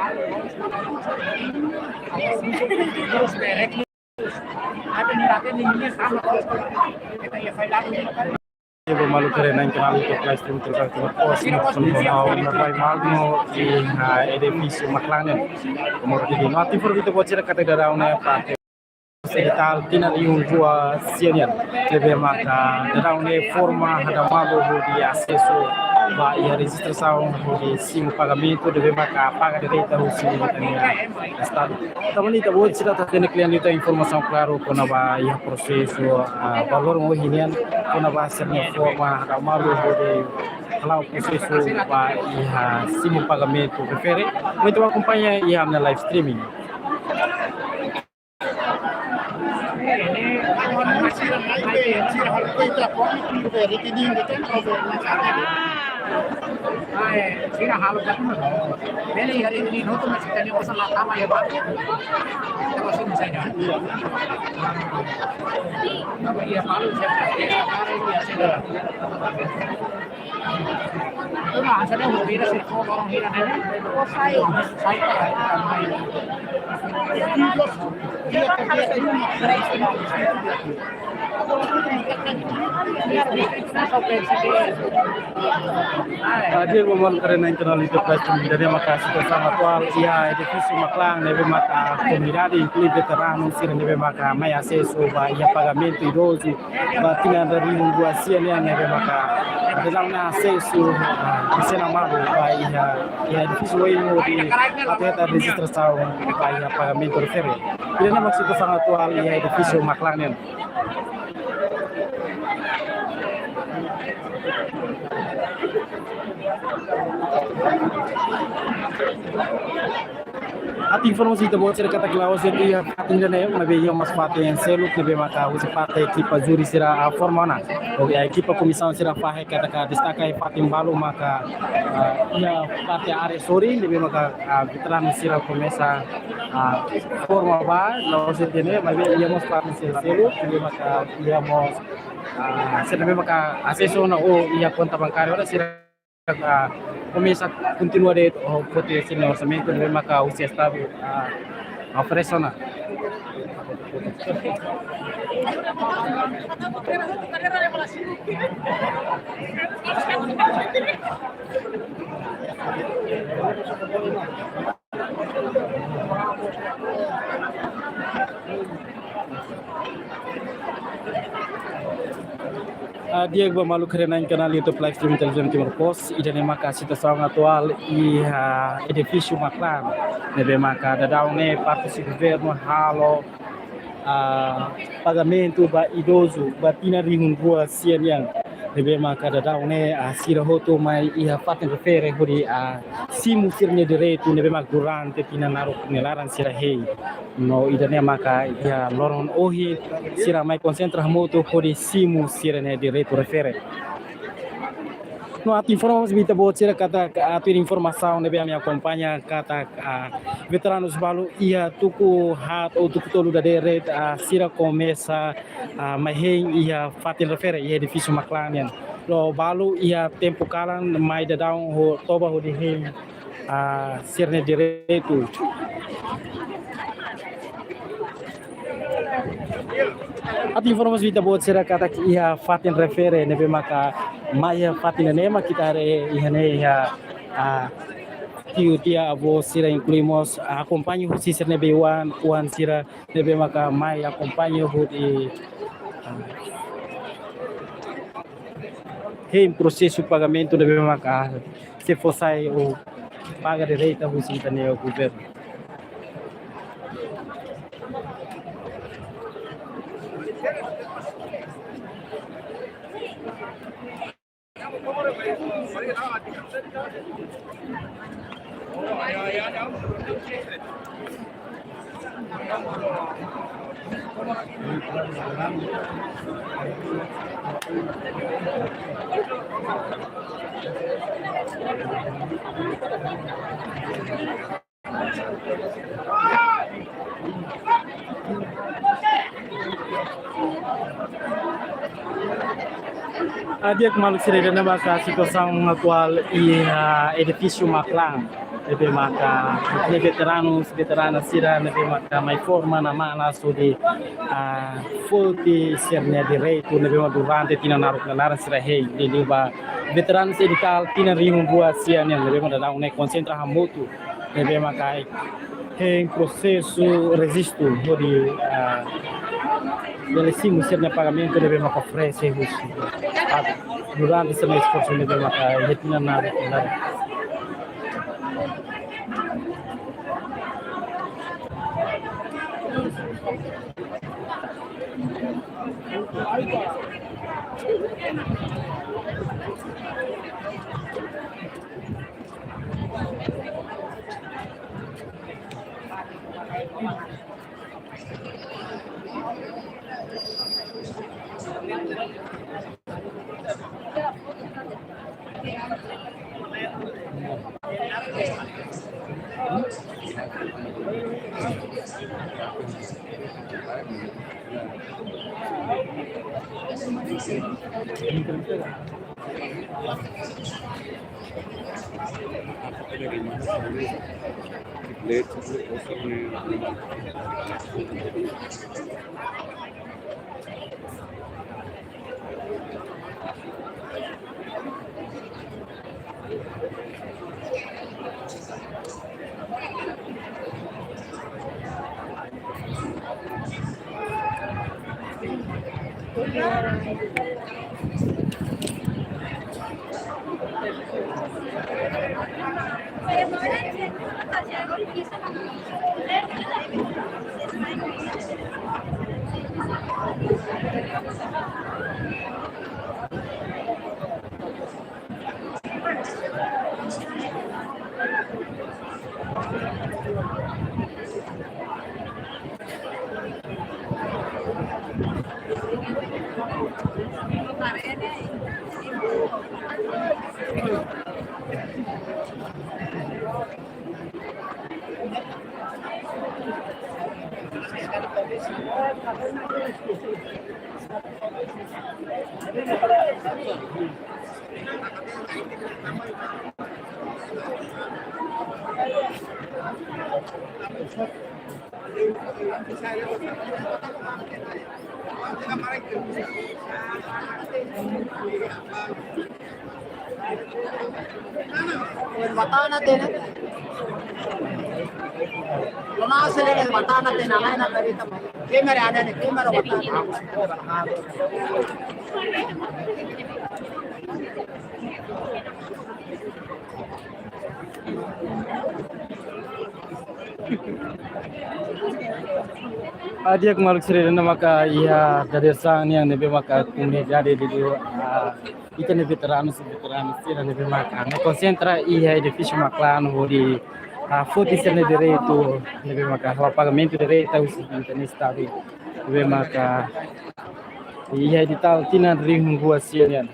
Ibu malu keren yang kenal itu kelas tim terkait pos mau nabai magno di edifisi maklangen kemudian di mati for itu bocor kata darauna pakai sekitar tina liung dua senior lebih maka darauna forma ada malu di aksesu ba ia registração de sim pagamento deve marcar paga direita o sim estado também está bom tirar tá tendo cliente tá informação claro quando vai ia processo valor mo hinian quando vai ser na forma da malu de kalau processo ba ia sim pagamento prefere muito acompanha ia na live streaming Sira halo jatuh Beli hari ini nutup masih tadi masalah lama ya Pak. Kita masih bisa ya. Apa dia malu siapa? Hari ini sudah. Itu lah asalnya mau beda sih orang hilang ini. Oh saya main. Dia harus Dia ngomong karena internal itu pasti dari makasih bersama tual ia edifisi maklang nebe maka comunidade inclui veterano sira nebe maka mai acesso ba ia pagamento idoso ba tina dari mungguasia nebe maka dalam na acesso sena malu ba ia edifisi wai di ateta registração ba ia pagamento refere dia na maksud bersama tual ia edifisi maklang nen At informasi itu buat cerita kelawas itu ya tinggal nih, nabi yang mas pate yang selu nabi maka usi pate ekipa juri sira formana, oke ekipa komisian sira fahe kata distaka fatim balu maka ya pate are sorry nabi maka veteran sira komesa forma ba, lawas itu nih, nabi yang mas pate selu nabi maka ya mas nabi maka aseso na iya konta bancário ora sira começa a continuar o proteger o orçamento de marcar o estado oferecendo Dia malu karena yang kenal YouTube live stream televisão Timor Pos e nem maka situação atual e edifício Maclan nebe maka dadaune parte do governo halo pagamento ba idoso ba tina ringun rua sianian nebe maka dadaune sira hoto mai ia faten refere hori simu sirnya direito nebe maka durante tina naru penelaran sira hei no idane maka ia loron ohi sira mai konsentra moto hori simu sirnya direito refere no at informasi bita buat sira kata atur informação nebe me acompanha kata veteranos balu ia tuku hat ou tuku tolu da deret sira começa mai hei ia faten refere ia edifício Maclanian lo balu ia tempo kalan mai da daun ho toba ho di hei sirne direito at informasi kita buat sira kata ia fatin refere nebe maka maya fatin nema kita re ihane ya tiu dia abo sira incluímos acompanho o sir nebe wan sira nebe maka mai acompanho o di em processo pagamento nebe maka se fosse o paga direita o sir o governo Dia kemalu sira na maka situação atual e edifício Maclan nebe maka ne veteranas sira nebe maka mai forma na mana so de folti serne direito nebe ma durante tina naruk na naran sira hei de liba veteranos edital tina rihun bua sia ne nebe ma da une concentra hamutu nebe maka em processo resisto de delle simu serne pagamento nebe maka oferece durante esse esforço nebe maka tina naruk na बता ना देने लोना से लेके बता ना देना है ना कभी तब ये मेरे आने ने ये मेरा बता Adia kemaluk siri na maka iya dari sang yang nebe maka kuni jadi di ita nebe veteranus sira nebe maka ne concentra iya edifício maclano hori foto sira direito nebe maka o pagamento direito o seguinte nesse estado nebe maka iya edital tina ring gua sian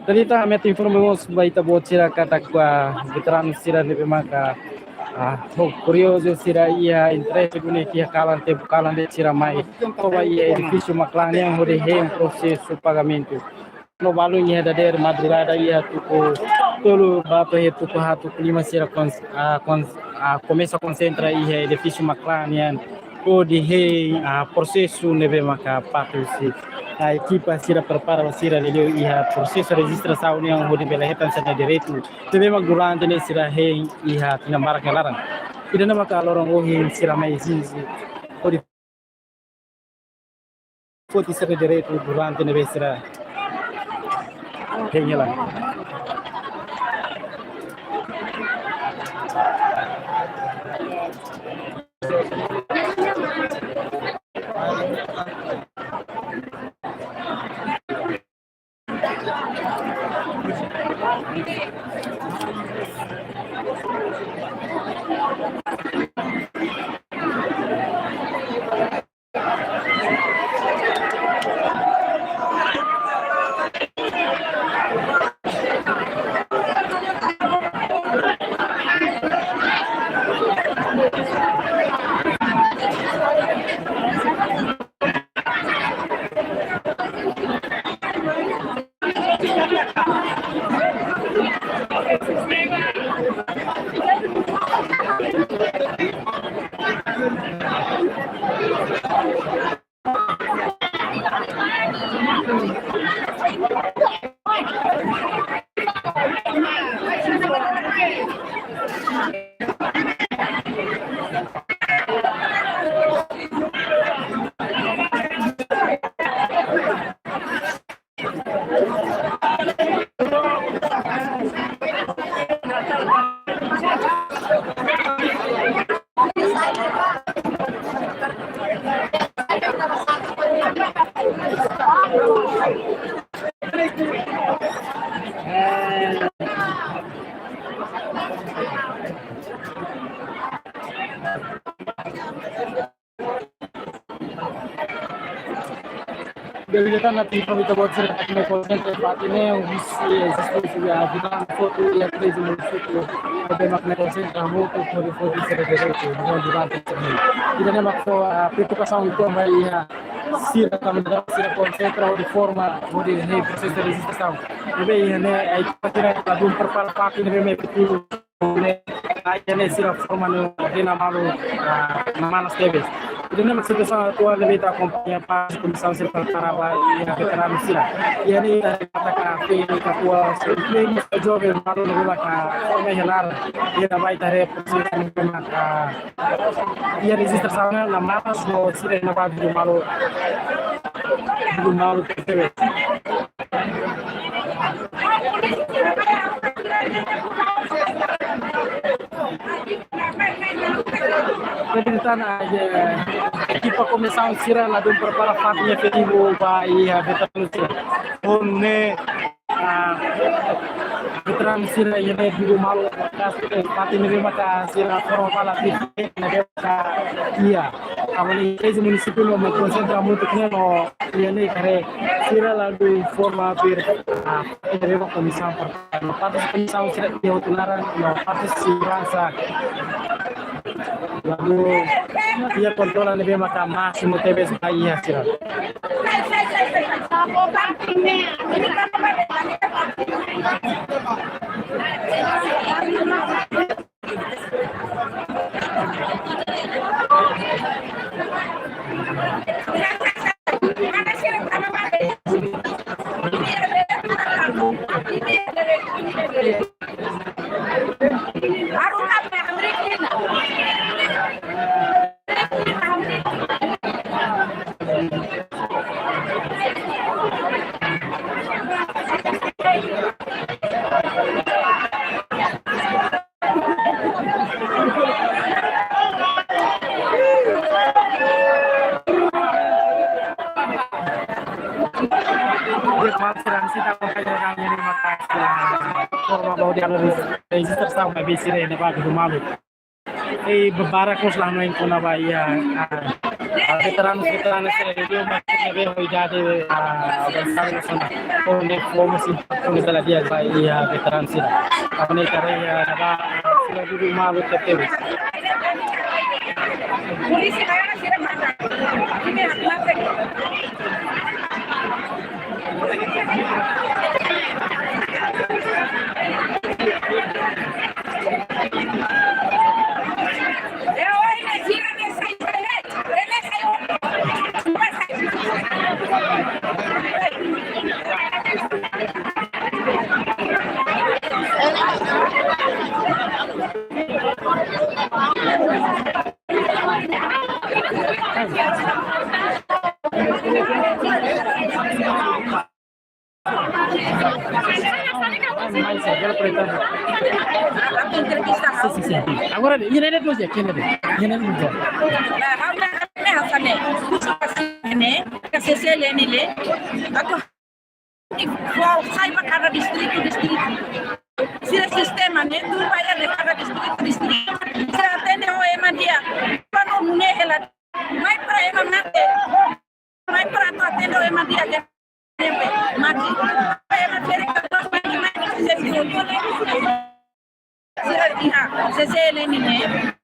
Dalita met informamos baita bocira kata kwa veteranus sira nebe maka curioso sira ia entrega gune kia kalan te kalan de sira mai kova ia edifício maclan yang hode hem processo pagamento no balu ia da der madrugada ia tuko tolo bapa he tuko hatu klima sira começa concentra ia edifício maclan yang hode he processo nebe maka patusi a equipa sira prepara sira leleu ia processo registração yang hode belehetan sana direito tebe mag durante ne sira he ia tina marak larang ida nama ka lorong ohi sira mai zizi hode foti sira direito durante ne sira he nyelang Delegatan natin kami tabot sa may content patine visi existo suya kita foto ya crazy musuto ebe mak na concentra mo to for foto sa derecho mo durante ini kita na makso pito ka sound ko may sira tam da sira concentra di forma mo di ne processo di resistance ebe ne ay patira adun perpal pakin ebe may pito ne ay ne sira forma no dina malo na malas tebes. Itu nama sebesar tua lebih tak kompannya pas komisaris perkara yang veteran sila. Ia ni katakan api ketua sebelum job yang baru lebih banyak forma hilang. Ia dapat dari posisi maka ia register sana nama so sila nama belum malu terus. Representan aja equipa comissão sira lá do prepara fatinha ferivo vai a veteran sira onne veteran sira ini dulu malu kas fatin ini maka sira forma pala tip na deka iya amani ese municipio no concentra muito no ini kare sira lá do forma bir ini comissão para parte comissão sira de utularan no parte segurança lalu dia kontrolan lebih maka máximo TV sekali hasil. Register sama bisire ne ba malu beberapa kos lang noin ko na ba iya veteran sila radio makit be hoy jade besar sana ne fomo si ko sala dia ba iya veteran sila apne kare na ba sila dulu malu tete polisi kaya sila mata ini hakna Agora, ini ada tuh aja, ini ada tuh. Aku sai para cada distrito. Si el sistema ne tu vaya de cada distrito, se atende o emandia, cuando une la mai para emanate, mai para tu atende o emandia que mati. Se se le